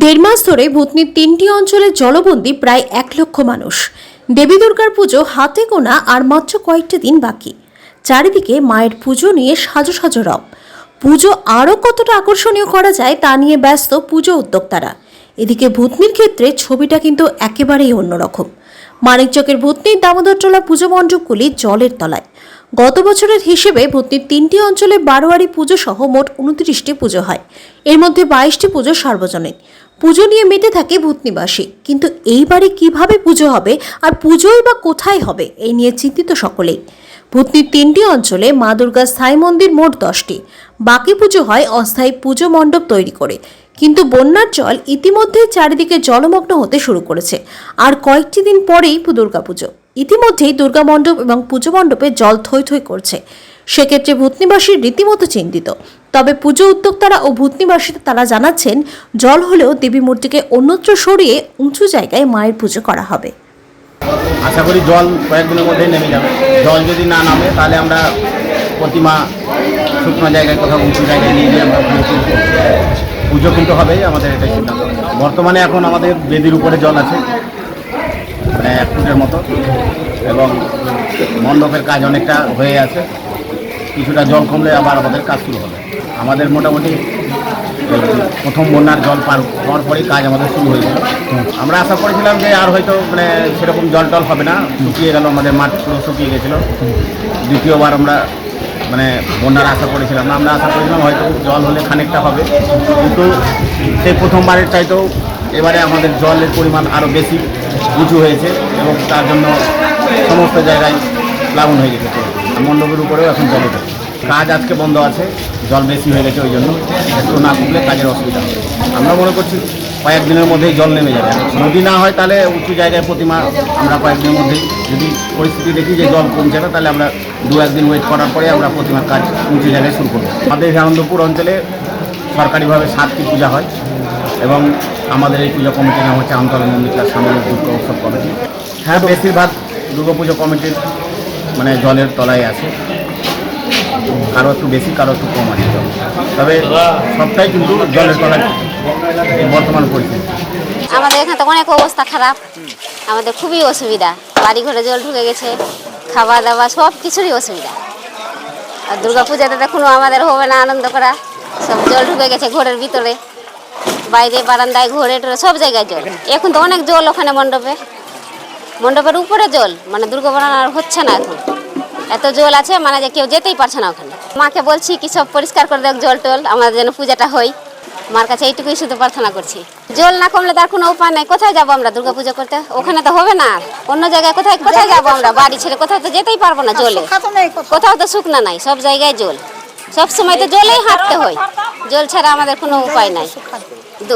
দেড় মাস ধরে ভূতনির ৩টি অঞ্চলে জলবন্দী প্রায় ১ লক্ষ মানুষ। দেবী দুর্গার পুজো হাতে গোনা আর মাত্র কয়েকটা দিন বাকি। চারিদিকে মায়ের পুজো নিয়ে সাজো সাজো রব। পুজো আরও কতটা আকর্ষণীয় করা যায় তা নিয়ে ব্যস্ত পুজো উদ্যোক্তারা। এদিকে ভূতনির ক্ষেত্রে ছবিটা কিন্তু একেবারেই অন্যরকম। মানিকচকের ভূতনির দামোদরটোলা পুজো মণ্ডপগুলি জলের তলায়। গত বছরের হিসেবে ভূতনির ৩টি অঞ্চলে বারোয়ারি পুজো সহ মোট ২৯টি পুজো হয়। এর মধ্যে ২২টি পুজো সার্বজনীন। পুজো নিয়ে মেতে থাকে ভূতনিবাসী, কিন্তু এইবারে কিভাবে পুজো হবে আর পুজোই বা কোথায় হবে এই নিয়ে চিন্তিত সকলেই। ভূতনির ৩টি অঞ্চলে মা দুর্গার স্থায়ী মন্দির মোট 10টি। বাকি পুজো হয় অস্থায়ী পুজো মণ্ডপ তৈরি করে। কিন্তু বন্যার জল ইতিমধ্যেই চারিদিকে জলমগ্ন হতে শুরু করেছে। আর কয়েকটি দিন পরেই দুর্গাপুজো। ইতিমধ্যেই দুর্গা মণ্ডপ এবং পুজো মণ্ডপে জল থই থই করছে। সেক্ষেত্রে ভূতনিবাসী রীতিমতো চিন্তিত। তবে পুজো উদ্যোক্তারা ও ভূতনিবাসীরা তারা জানাচ্ছেন, জল হলেও দেবী মূর্তিকে অন্যত্র সরিয়ে উঁচু জায়গায় মায়ের পুজো করা হবে। আশা করি জল কয়েকদিনের মধ্যেই নেমে যাবে। জল যদি না নামে তাহলে আমরা প্রতিমা শুকনো জায়গায় কোথাও উঁচু জায়গায় নিয়ে গিয়ে আমরা পুজো কিন্তু হবেই, আমাদের এটাই সিদ্ধান্ত। বর্তমানে এখন আমাদের বেদির উপরে জল আছে মানে 1 ফুটের মতো, এবং মণ্ডপের কাজ অনেকটা হয়ে আছে। কিছুটা জল কমলে আবার আমাদের কাজ শুরু হবে। আমাদের মোটামুটি প্রথম বন্যার জল পার হওয়ার পরেই কাজ আমাদের শুরু হয়েছিল। আমরা আশা করেছিলাম যে আর হয়তো মানে সেরকম জল টল হবে না, শুকিয়ে গেল, আমাদের মাঠ পুরো শুকিয়ে গেছিলো। দ্বিতীয়বার আমরা মানে বন্যার আশা করেছিলাম না, আমরা আশা করেছিলাম হয়তো জল হলে খানিকটা হবে, কিন্তু সেই প্রথমবারের চাইতেও এবারে আমাদের জলের পরিমাণ আরও বেশি উঁচু হয়েছে, এবং তার জন্য সমস্ত জায়গায় প্লাবন হয়ে গেছে। মণ্ডপের উপরেও এখন জল উঠেছে। কাজ আজকে বন্ধ আছে, জল বেশি হয়ে গেছে, ওই জন্য একটু না কমলে কাজের অসুবিধা হবে। আমরা মনে করছি কয়েকদিনের মধ্যেই জল নেমে যাবে। যদি না হয় তাহলে উঁচু জায়গায় প্রতিমা আমরা কয়েকদিনের মধ্যেই, যদি পরিস্থিতি দেখি যে জল কমছে না, তাহলে আমরা 2-1 দিন ওয়েট করার পরে আমরা প্রতিমার কাজ উঁচু জায়গায় শুরু করব। আমাদের আনন্দপুর অঞ্চলে সরকারিভাবে 7টি পূজা হয়, এবং আমাদের এই পুজো কমিটির নাম হচ্ছে আমতলা মন্দির সামরিক দুর্গা উৎসব কমিটি। হ্যাঁ, বেশিরভাগ দুর্গাপুজো কমিটির মানে জলের তলায় আছে, কারো একটু বেশি, কারো একটু কম আছে, তবে সবটাই কিন্তু জলের তলায় বর্তমান পরিস্থিতি। আমাদের এখানে তো অনেক অবস্থা খারাপ, আমাদের খুবই অসুবিধা। বাড়ি ঘরে জল ঢুকে গেছে, খাওয়া দাওয়া সব কিছুরই অসুবিধা। আর দুর্গাপূজাতে দেখুন আমাদের হবে না আনন্দ করা, সব জল ঢুকে গেছে ঘরের ভিতরে, বাইরে বারান্দায়, ঘরে টরে সব জায়গায় জল। এখন তো অনেক জল ওখানে মণ্ডপের উপরে জল, মানে দুর্গা বানানো আর হচ্ছে না। এখন এত জল আছে মানে যে কেউ যেতেই পারছে না ওখানে। মাকে বলছি কি সব পরিষ্কার করে দেখ জল টল, আমাদের যেন পূজাটা হয়। মার কাছে এইটুকুই শুধু প্রার্থনা করছি। জল না কমলে তার কোনো উপায় নাই। কোথায় যাবো আমরা দুর্গা পুজো করতে? ওখানে তো হবে না। অন্য জায়গায় কোথায় যাবো আমরা? বাড়ি ছেড়ে কোথাও তো যেতেই পারবো না জলে। কোথাও তো শুকনা নাই, সব জায়গায় জল। সব সময় তো জলেই হাঁটতে হয়, জল ছাড়া আমাদের কোনো উপায় নাই।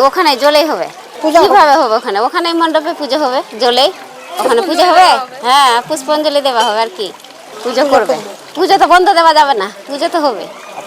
ওখানে জলেই হবে। কিভাবে হবে ওখানে? ওখানেই মণ্ডপে পুজো হবে, জলেই ওখানে পুজো হবে। হ্যাঁ, পুষ্পাঞ্জলি দেওয়া হবে আর কি, পুজো করবে। পুজো তো বন্ধ দেওয়া যাবে না, পুজো তো হবে।